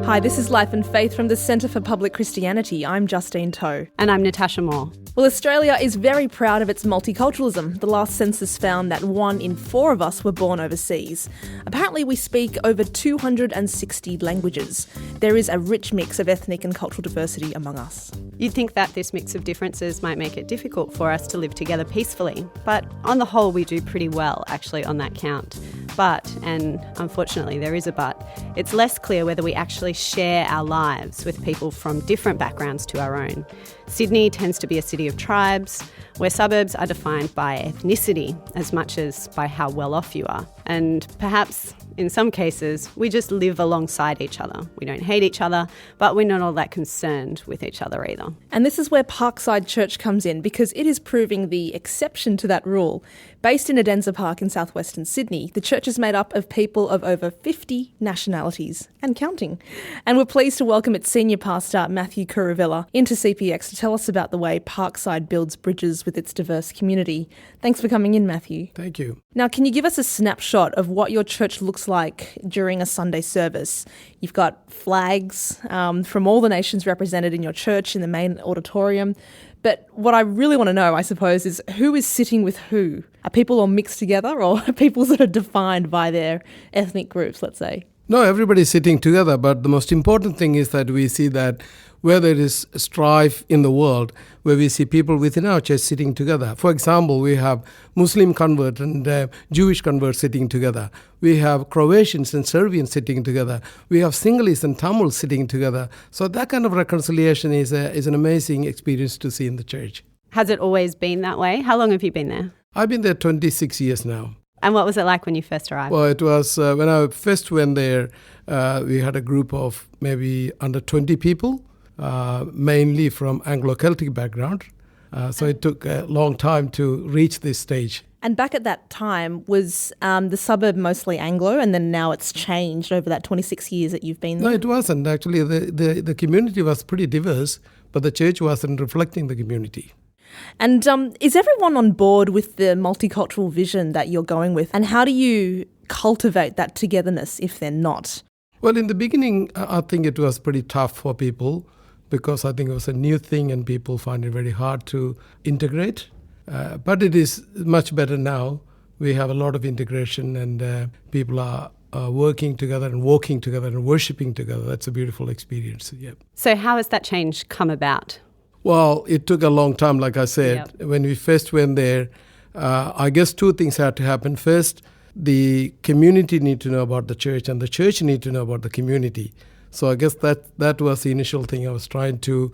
Hi, this is Life and Faith from the Centre for Public Christianity. I'm Justine Toe. And I'm Natasha Moore. Well, Australia is very proud of its multiculturalism. The last census found that 1 in 4 of us were born overseas. Apparently, we speak over 260 languages. There is a rich mix of ethnic and cultural diversity among us. You'd think that this mix of differences might make it difficult for us to live together peacefully, but on the whole we do pretty well actually on that count. But, and unfortunately there is a but, it's less clear whether we actually share our lives with people from different backgrounds to our own. Sydney tends to be a city of tribes, where suburbs are defined by ethnicity as much as by how well off you are. And perhaps, in some cases, we just live alongside each other. We don't hate each other, but we're not all that concerned with each other either. And this is where Parkside Church comes in, because it is proving the exception to that rule. Based in Edensor Park in southwestern Sydney, the church is made up of people of over 50 nationalities and counting. And we're pleased to welcome its senior pastor, Mathew Kuruvila, into CPX to tell us about the way Parkside builds bridges with its diverse community. Thanks for coming in, Mathew. Thank you. Now, can you give us a snapshot of what your church looks like during a Sunday service? You've got flags from all the nations represented in your church in the main auditorium. But what I really want to know, I suppose, is who is sitting with who? Are people all mixed together, or are people sort of defined by their ethnic groups, let's say? No, everybody's sitting together, but the most important thing is that we see that where there is strife in the world, where we see people within our church sitting together. For example, we have Muslim converts and Jewish converts sitting together. We have Croatians and Serbians sitting together. We have Sinhalese and Tamils sitting together. So that kind of reconciliation is an amazing experience to see in the church. Has it always been that way? How long have you been there? I've been there 26 years now. And what was it like when you first arrived? Well, it was when I first went there, we had a group of maybe under 20 people, mainly from Anglo-Celtic background. So it took a long time to reach this stage. And back at that time, was the suburb mostly Anglo, and then now it's changed over that 26 years that you've been there? No, it wasn't. Actually, the community was pretty diverse, but the church wasn't reflecting the community. And is everyone on board with the multicultural vision that you're going with? And how do you cultivate that togetherness if they're not? Well, in the beginning, I think it was pretty tough for people because I think it was a new thing and people find it very hard to integrate. But it is much better now. We have a lot of integration and people are working together and walking together and worshiping together. That's a beautiful experience. Yep. So how has that change come about? Well, it took a long time, like I said. Yep. When we first went there, I guess 2 things had to happen. First, the community need to know about the church and the church need to know about the community. So I guess that was the initial thing. I was trying to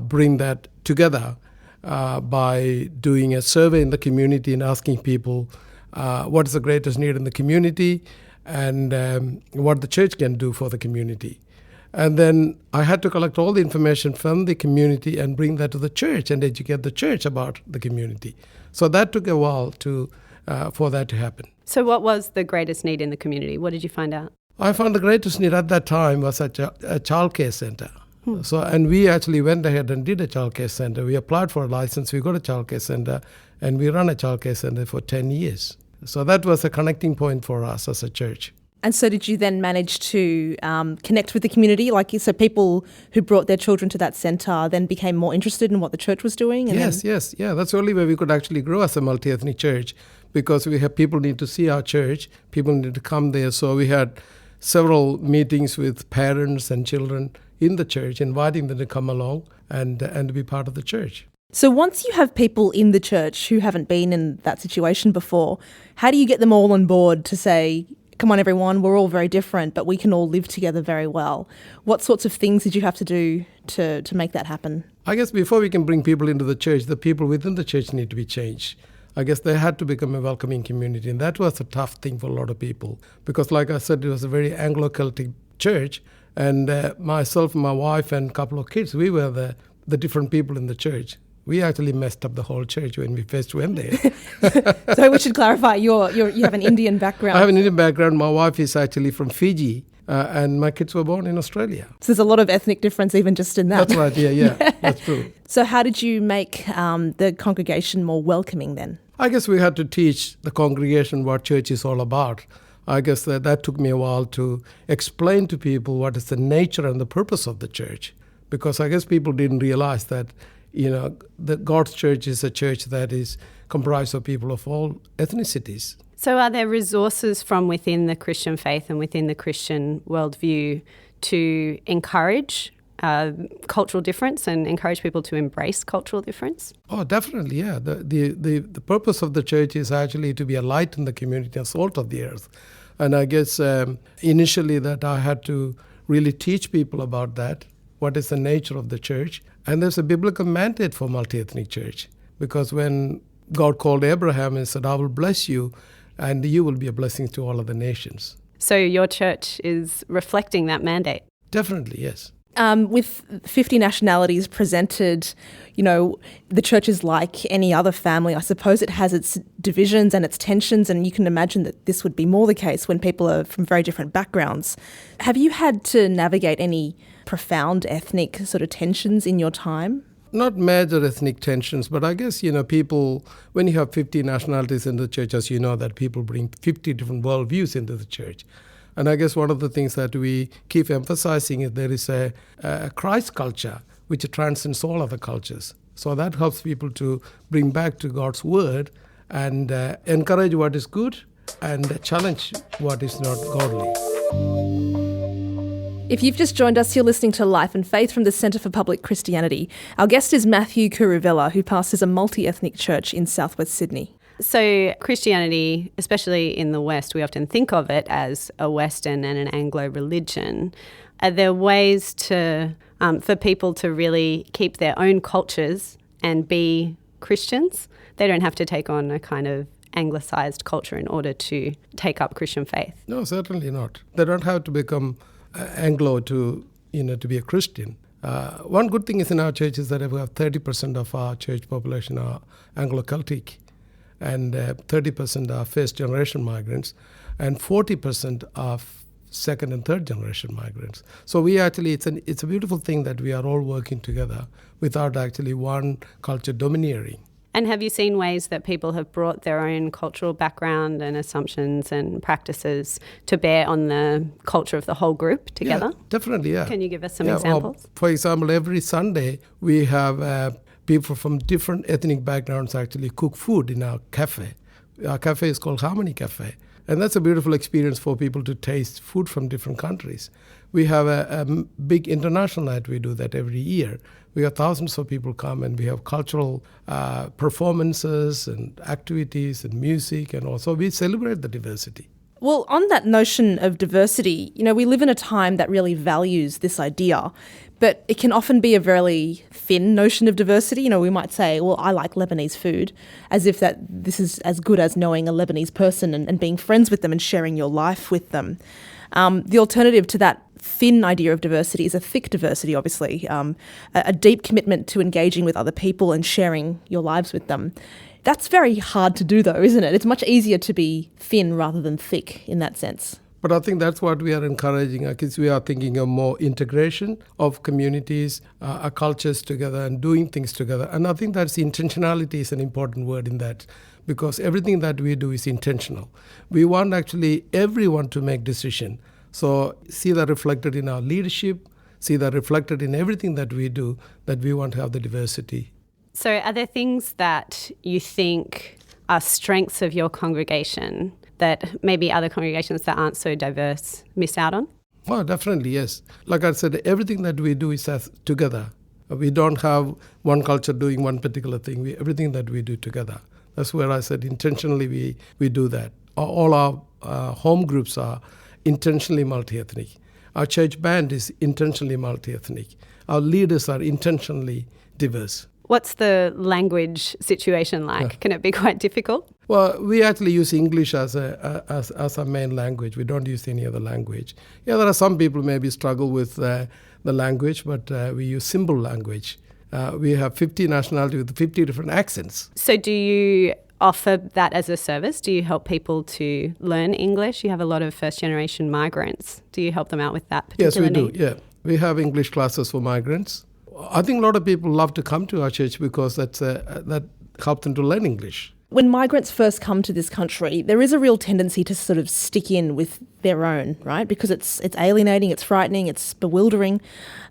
bring that together by doing a survey in the community and asking people what is the greatest need in the community and what the church can do for the community. And then I had to collect all the information from the community and bring that to the church and educate the church about the community. So that took a while for that to happen. So what was the greatest need in the community? What did you find out? I found the greatest need at that time was a childcare center. So, and we actually went ahead and did a childcare center. We applied for a license, we got a childcare center, and we ran a childcare center for 10 years. So that was a connecting point for us as a church. And so did you then manage to connect with the community? So people who brought their children to that centre then became more interested in what the church was doing? Yes. Yeah, that's the only way we could actually grow as a multi-ethnic church, because we have people need to see our church, people need to come there. So we had several meetings with parents and children in the church, inviting them to come along and be part of the church. So once you have people in the church who haven't been in that situation before, how do you get them all on board to say, come on everyone, we're all very different, but we can all live together very well? What sorts of things did you have to do to make that happen? I guess before we can bring people into the church, the people within the church need to be changed. I guess they had to become a welcoming community, and that was a tough thing for a lot of people because, like I said, it was a very Anglo-Celtic church, and myself, my wife, and a couple of kids, we were the different people in the church. We actually messed up the whole church when we first went there. So we should clarify, you have an Indian background. I have an Indian background. My wife is actually from Fiji, and my kids were born in Australia. So there's a lot of ethnic difference even just in that. That's right, yeah, that's true. So how did you make the congregation more welcoming then? I guess we had to teach the congregation what church is all about. I guess that took me a while to explain to people what is the nature and the purpose of the church. Because I guess people didn't realize that, that God's church is a church that is comprised of people of all ethnicities. So are there resources from within the Christian faith and within the Christian worldview to encourage cultural difference and encourage people to embrace cultural difference? Oh, definitely, yeah. The purpose of the church is actually to be a light in the community and salt of the earth. And I guess initially that I had to really teach people about that, what is the nature of the church. And there's a biblical mandate for multi-ethnic church, because when God called Abraham and said, I will bless you, and you will be a blessing to all of the nations. So your church is reflecting that mandate? Definitely, yes. With 50 nationalities presented, the church is like any other family. I suppose it has its divisions and its tensions, and you can imagine that this would be more the case when people are from very different backgrounds. Have you had to navigate any profound ethnic sort of tensions in your time? Not major ethnic tensions, but I guess, people, when you have 50 nationalities in the church, as you know, that people bring 50 different worldviews into the church. And I guess one of the things that we keep emphasizing is there is a Christ culture which transcends all other cultures. So that helps people to bring back to God's word and encourage what is good and challenge what is not godly. If you've just joined us, you're listening to Life and Faith from the Centre for Public Christianity. Our guest is Mathew Kuruvila, who pastors a multi-ethnic church in southwest Sydney. So Christianity, especially in the West, we often think of it as a Western and an Anglo religion. Are there ways to for people to really keep their own cultures and be Christians? They don't have to take on a kind of Anglicised culture in order to take up Christian faith. No, certainly not. They don't have to become Anglo to be a Christian. One good thing is in our church is that we have 30% of our church population are Anglo-Celtic, and 30% are first-generation migrants, and 40% are second and third-generation migrants. So we actually, it's a beautiful thing that we are all working together without actually one culture domineering. And have you seen ways that people have brought their own cultural background and assumptions and practices to bear on the culture of the whole group together? Yeah, definitely, yeah. Can you give us some examples? For example, every Sunday we have people from different ethnic backgrounds actually cook food in our cafe. Our cafe is called Harmony Cafe. And that's a beautiful experience for people to taste food from different countries. We have a big international night. We do that every year. We have thousands of people come, and we have cultural performances and activities and music, and also we celebrate the diversity. Well, on that notion of diversity, we live in a time that really values this idea, but it can often be a very thin notion of diversity. We might say, well, I like Lebanese food, as if that this is as good as knowing a Lebanese person and being friends with them and sharing your life with them. The alternative to that thin idea of diversity is a thick diversity, obviously, a deep commitment to engaging with other people and sharing your lives with them. That's very hard to do, though, isn't it? It's much easier to be thin rather than thick in that sense. But I think that's what we are encouraging. Because we are thinking of more integration of communities, our cultures together and doing things together. And I think that's intentionality is an important word in that, because everything that we do is intentional. We want actually everyone to make decision. So see that reflected in our leadership, see that reflected in everything that we do, that we want to have the diversity. So are there things that you think are strengths of your congregation that maybe other congregations that aren't so diverse miss out on? Oh, definitely, yes. Like I said, everything that we do is together. We don't have one culture doing one particular thing. Everything that we do together. That's where I said intentionally we do that. All our home groups are intentionally multi-ethnic. Our church band is intentionally multi-ethnic. Our leaders are intentionally diverse. What's the language situation like? Yeah. Can it be quite difficult? Well, we actually use English as our main language. We don't use any other language. Yeah, there are some people maybe struggle with the language, but we use symbol language. We have 50 nationalities with 50 different accents. So do you offer that as a service? Do you help people to learn English? You have a lot of first-generation migrants. Do you help them out with that particular need? Yes, we do, yeah. We have English classes for migrants. I think a lot of people love to come to our church because that helps them to learn English. When migrants first come to this country, there is a real tendency to sort of stick in with their own, right? Because it's alienating, it's frightening, it's bewildering.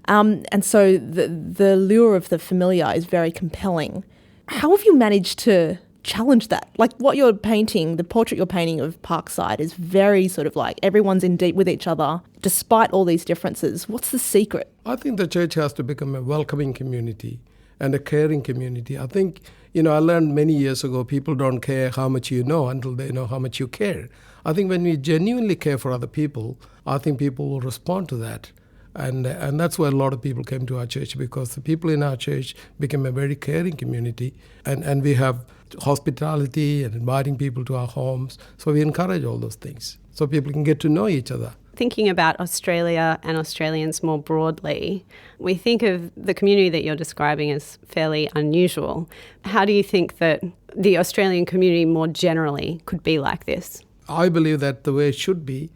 And so the lure of the familiar is very compelling. How have you managed to challenge that? Like what you're painting, the portrait you're painting of Parkside is very sort of like everyone's in deep with each other, despite all these differences. What's the secret? I think the church has to become a welcoming community and a caring community. I think, I learned many years ago, people don't care how much you know until they know how much you care. I think when we genuinely care for other people, I think people will respond to that. And that's why a lot of people came to our church, because the people in our church became a very caring community. And we have hospitality and inviting people to our homes. So we encourage all those things so people can get to know each other. Thinking about Australia and Australians more broadly, we think of the community that you're describing as fairly unusual. How do you think that the Australian community more generally could be like this? I believe that the way it should be,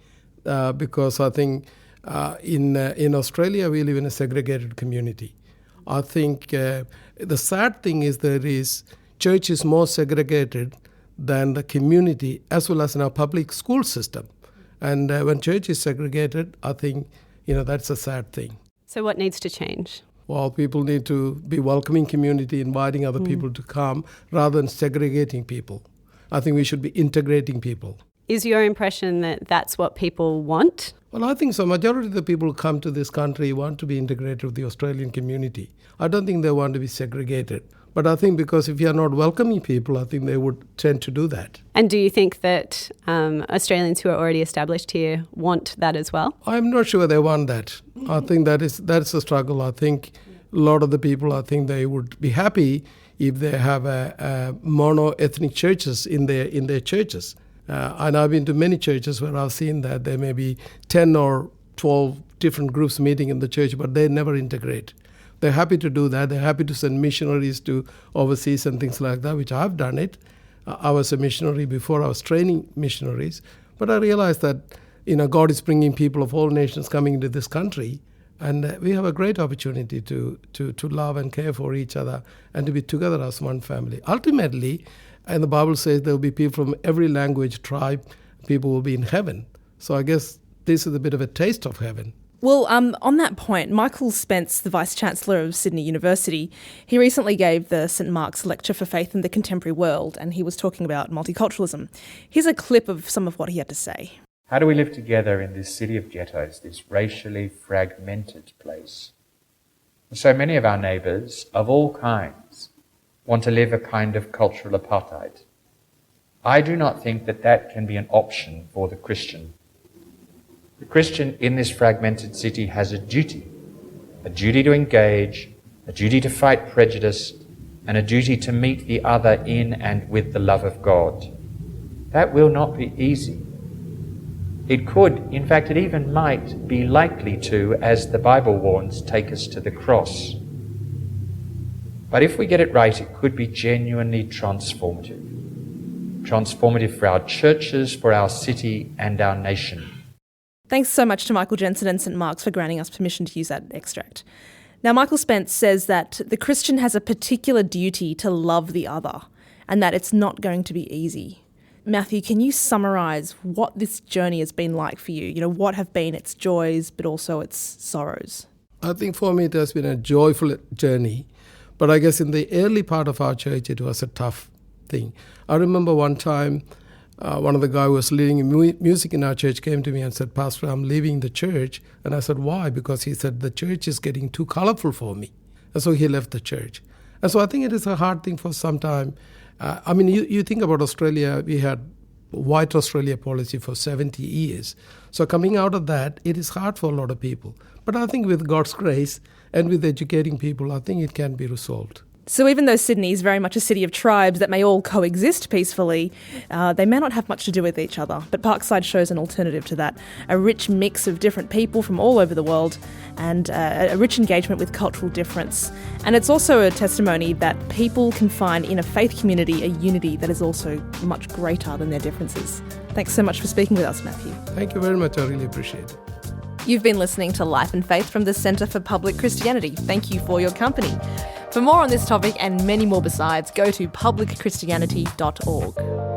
because I think in Australia we live in a segregated community. I think the sad thing is church is more segregated than the community as well as in our public school system. And when church is segregated, I think, that's a sad thing. So what needs to change? Well, people need to be welcoming community, inviting other people to come rather than segregating people. I think we should be integrating people. Is your impression that that's what people want? Well, I think so. Majority of the people who come to this country want to be integrated with the Australian community. I don't think they want to be segregated. But I think because if you are not welcoming people, I think they would tend to do that. And do you think that Australians who are already established here want that as well? I'm not sure they want that. I think that's a struggle. I think a lot of the people, I think they would be happy if they have a mono-ethnic churches in their churches. And I've been to many churches where I've seen that there may be 10 or 12 different groups meeting in the church, but they never integrate. They're happy to do that. They're happy to send missionaries to overseas and things like that, which I've done it. I was a missionary before I was training missionaries. But I realized that, God is bringing people of all nations coming into this country. And we have a great opportunity to love and care for each other and to be together as one family. Ultimately, and the Bible says there will be people from every language, tribe, people will be in heaven. So I guess this is a bit of a taste of heaven. Well, on that point, Michael Spence, the Vice-Chancellor of Sydney University, he recently gave the St Mark's Lecture for Faith in the Contemporary World, and he was talking about multiculturalism. Here's a clip of some of what he had to say. How do we live together in this city of ghettos, this racially fragmented place? So many of our neighbours, of all kinds, want to live a kind of cultural apartheid. I do not think that can be an option for the Christian. The Christian in this fragmented city has a duty to engage, a duty to fight prejudice, and a duty to meet the other in and with the love of God. That will not be easy. It could, in fact, it even might be likely to, as the Bible warns, take us to the cross. But if we get it right, it could be genuinely transformative. Transformative for our churches, for our city, and our nation. Thanks so much to Michael Jensen and St Mark's for granting us permission to use that extract. Now, Michael Spence says that the Christian has a particular duty to love the other and that it's not going to be easy. Mathew, can you summarise what this journey has been like for you? What have been its joys but also its sorrows? I think for me it has been a joyful journey. But I guess in the early part of our church it was a tough thing. I remember one time one of the guys who was leading music in our church came to me and said, "Pastor, I'm leaving the church." And I said, "Why?" Because he said, "The church is getting too colorful for me." And so he left the church. And so I think it is a hard thing for some time. You think about Australia, we had white Australia policy for 70 years. So coming out of that, it is hard for a lot of people. But I think with God's grace and with educating people, I think it can be resolved. So even though Sydney is very much a city of tribes that may all coexist peacefully, they may not have much to do with each other. But Parkside shows an alternative to that, a rich mix of different people from all over the world and a rich engagement with cultural difference. And it's also a testimony that people can find in a faith community a unity that is also much greater than their differences. Thanks so much for speaking with us, Mathew. Thank you very much. I really appreciate it. You've been listening to Life and Faith from the Centre for Public Christianity. Thank you for your company. For more on this topic and many more besides, go to publicchristianity.org.